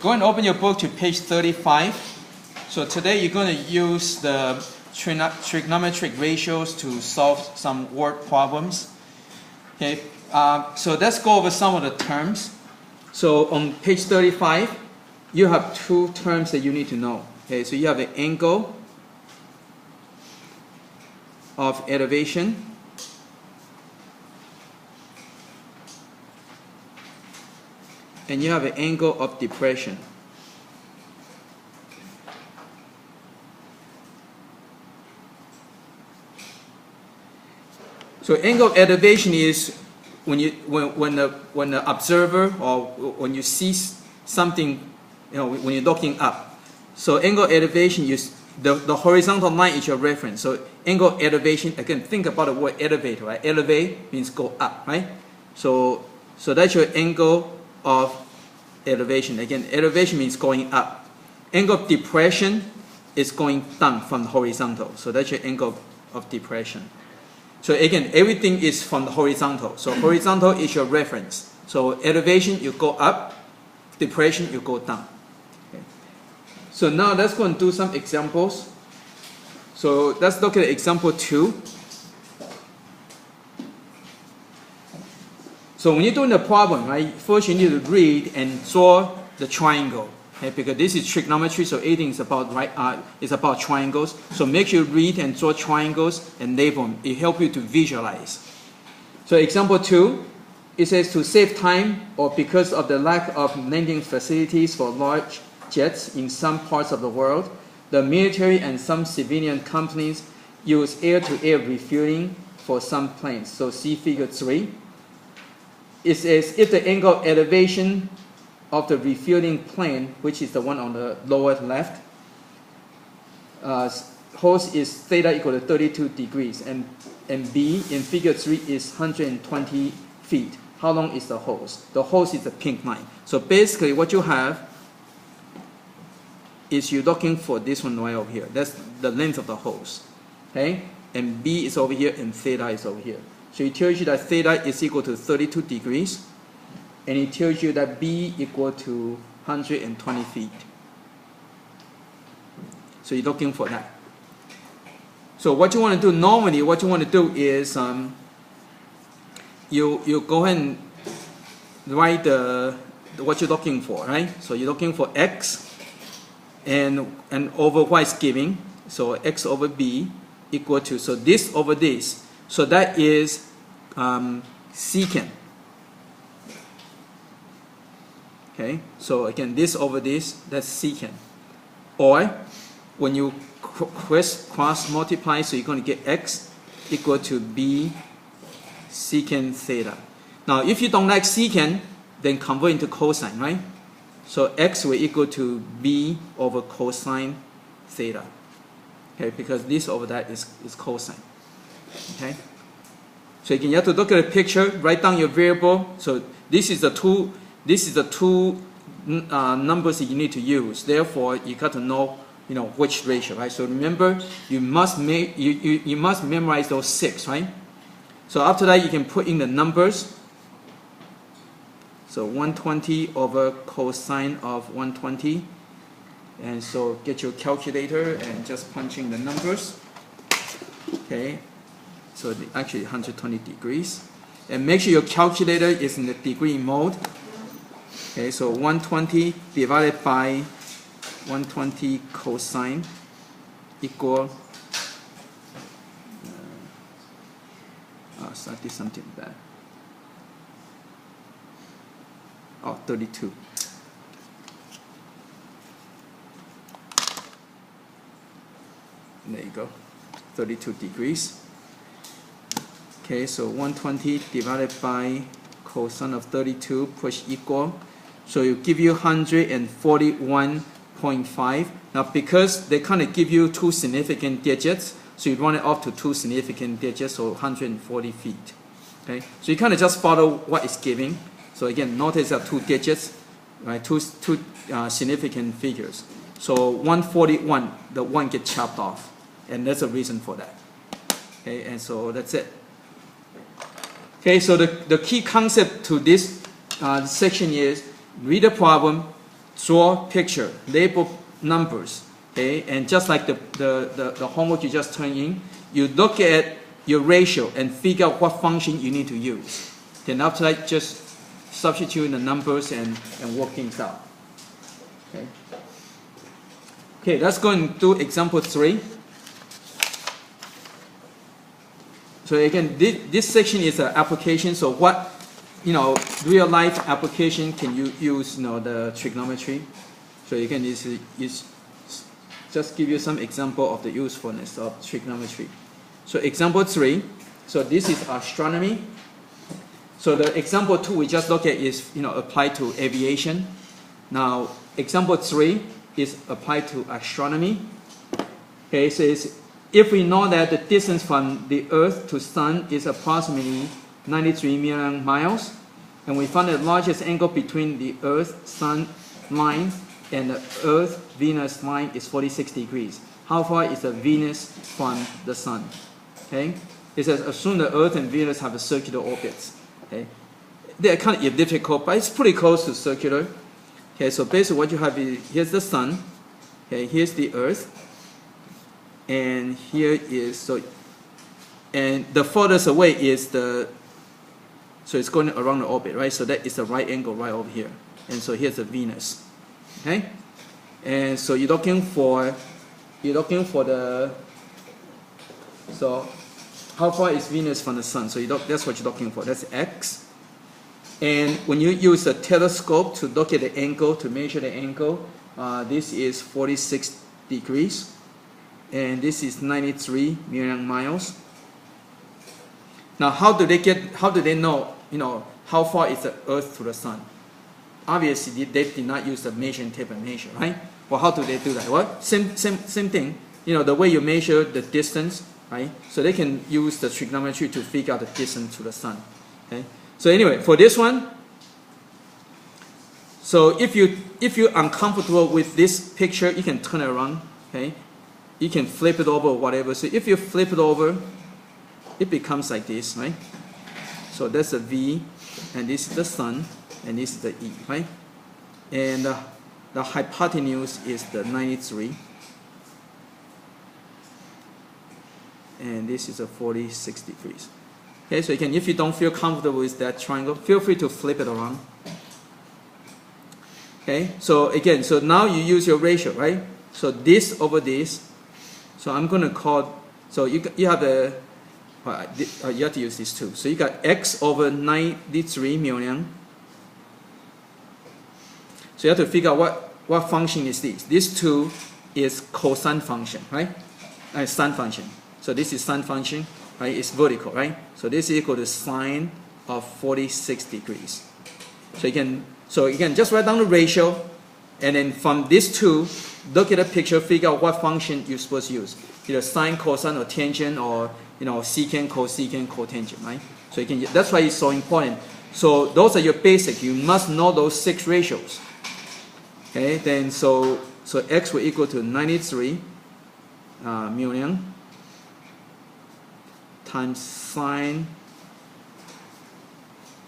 Go and open your book to page 35. So today you're going to use the trigonometric ratios to solve some word problems. Okay, so let's go over some of the terms. So on page 35, you have two terms that you need to know. Okay, so you have the angle of elevation and you have an angle of depression. So angle of elevation is when the observer or when you see something, when you're looking up. So angle of elevation is the horizontal line is your reference. So angle of elevation, again, think about the word elevator, right? Elevate means go up, right? So that's your angle of elevation. Again, elevation means going up. Angle of depression is going down from the horizontal. So that's your angle of depression. So again, everything is from the horizontal. So horizontal is your reference. So elevation, you go up. Depression, you go down. Okay. So now let's go and do some examples. So let's look at example 2. So when you're doing the problem, right, first you need to read and draw the triangle. Okay, because this is trigonometry, so everything is about triangles. So make sure you read and draw triangles and label them. It helps you to visualize. So example 2, it says to save time or because of the lack of landing facilities for large jets in some parts of the world, the military and some civilian companies use air-to-air refueling for some planes. So see figure 3. It says if the angle of elevation of the refueling plane, which is the one on the lower left, hose is theta equal to 32 degrees, and B in figure 3 is 120 feet. How long is the hose? The hose is the pink line. So basically what you have is you're looking for this one right over here. That's the length of the hose. Okay? And B is over here and theta is over here. So it tells you that theta is equal to 32 degrees. And it tells you that B equal to 120 feet. So you're looking for that. So what you want to do normally, what you want to do is you go ahead and write what you're looking for, right? So you're looking for X and over what is giving. So X over B equal to, so this over this. So that is secant. Okay, so again, this over this, that's secant. Or when you cross multiply, so you're going to get X equal to B secant theta. Now, if you don't like secant, then convert into cosine, right? So X will equal to B over cosine theta. Okay, because this over that is cosine. Okay. So again, you have to look at the picture, write down your variable. So this is the two numbers that you need to use. Therefore, you got to know, which ratio, right? So remember, you must memorize those 6, right? So after that, you can put in the numbers. So 120 over cosine of 120. And so get your calculator and just punch in the numbers. Okay. So actually 120 degrees. And make sure your calculator is in the degree mode. Okay, so 120 divided by 120 cosine equal, so I did something bad. 32. There you go, 32 degrees. Okay, so 120 divided by cosine of 32 push equal. So it will give you 141.5. Now because they kind of give you 2 significant digits, so you run it up to 2 significant digits, so 140 feet. Okay, so you kind of just follow what is giving. So again, notice that 2 digits, right? Two significant figures. So 141, the 1 gets chopped off, and that's a reason for that. Okay, and so that's it. Okay, so the key concept to this section is read the problem, draw picture, label numbers, okay? And just like the homework you just turned in, you look at your ratio and figure out what function you need to use. Then after that, just substitute the numbers and work things out. Okay. Okay, let's go and do example 3. So again, this section is an application. So what, real life application can you use, the trigonometry? So again, this is just give you some example of the usefulness of trigonometry. So example 3. So this is astronomy. So the example 2 we just look at is, applied to aviation. Now example 3 is applied to astronomy. Okay, so if we know that the distance from the Earth to Sun is approximately 93 million miles, and we found the largest angle between the Earth-Sun line and the Earth-Venus line is 46 degrees. How far is the Venus from the Sun? Okay, it says assume the Earth and Venus have a circular orbits. Okay, they're kind of difficult, but it's pretty close to circular. Okay, so basically what you have is, here's the Sun, okay, here's the Earth, and here is, and the furthest away is so it's going around the orbit, right? So that is the right angle right over here. And so here's the Venus, okay? And so you're looking for so how far is Venus from the Sun? So that's what you're looking for, that's X. And when you use a telescope to look at the angle, to measure the angle, this is 46 degrees. And this is 93 million miles. Now, how do they know, how far is the Earth to the Sun? Obviously, they did not use the measuring tape and measure, right? Well, how do they do that? Well, same thing. The way you measure the distance, right? So they can use the trigonometry to figure out the distance to the Sun. Okay. So anyway, for this one, so if you're uncomfortable with this picture, you can turn it around. Okay. You can flip it over or whatever. So if you flip it over, it becomes like this, right? So that's a V, and this is the Sun, and this is the E, right? And the hypotenuse is the 93. And this is a 46 degrees. Okay, so again, if you don't feel comfortable with that triangle, feel free to flip it around. Okay, so again, so now you use your ratio, right? So this over this. So I'm going to call, so you have the, you have to use this too. So you got X over 93 million. So you have to figure out what function is this. This 2 is cosine function, right? Sine function. So this is sine function, right? It's vertical, right? So this is equal to sine of 46 degrees. So you can just write down the ratio, and then from this 2, look at the picture, figure out what function you're supposed to use. Either sine, cosine, or tangent, or secant, cosecant, cotangent, right? So that's why it's so important. So those are your basic. You must know those 6 ratios. Okay, then so X will equal to 93 million times sine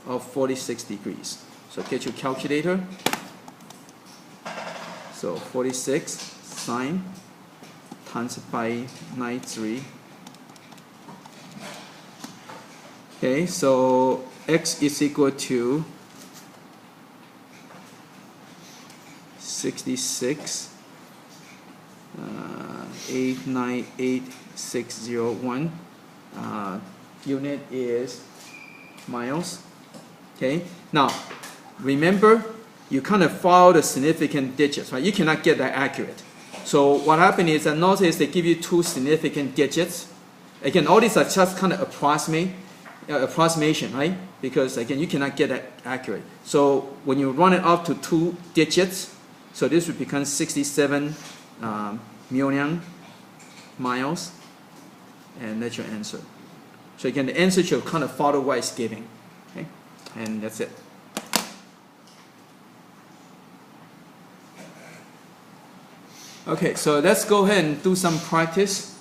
of 46 degrees. So get your calculator. So 46 sine times by 93. Okay, so X is equal to 66 898,601. Unit is miles. Okay, now remember, you kind of follow the significant digits, right? You cannot get that accurate. So what happened is that notice they give you 2 significant digits. Again, all these are just kind of approximation, right? Because again, you cannot get that accurate. So when you run it up to 2 digits, so this would become 67 million miles, and that's your answer. So again, the answer should kind of follow what it's giving. Okay, and that's it. Okay, so let's go ahead and do some practice.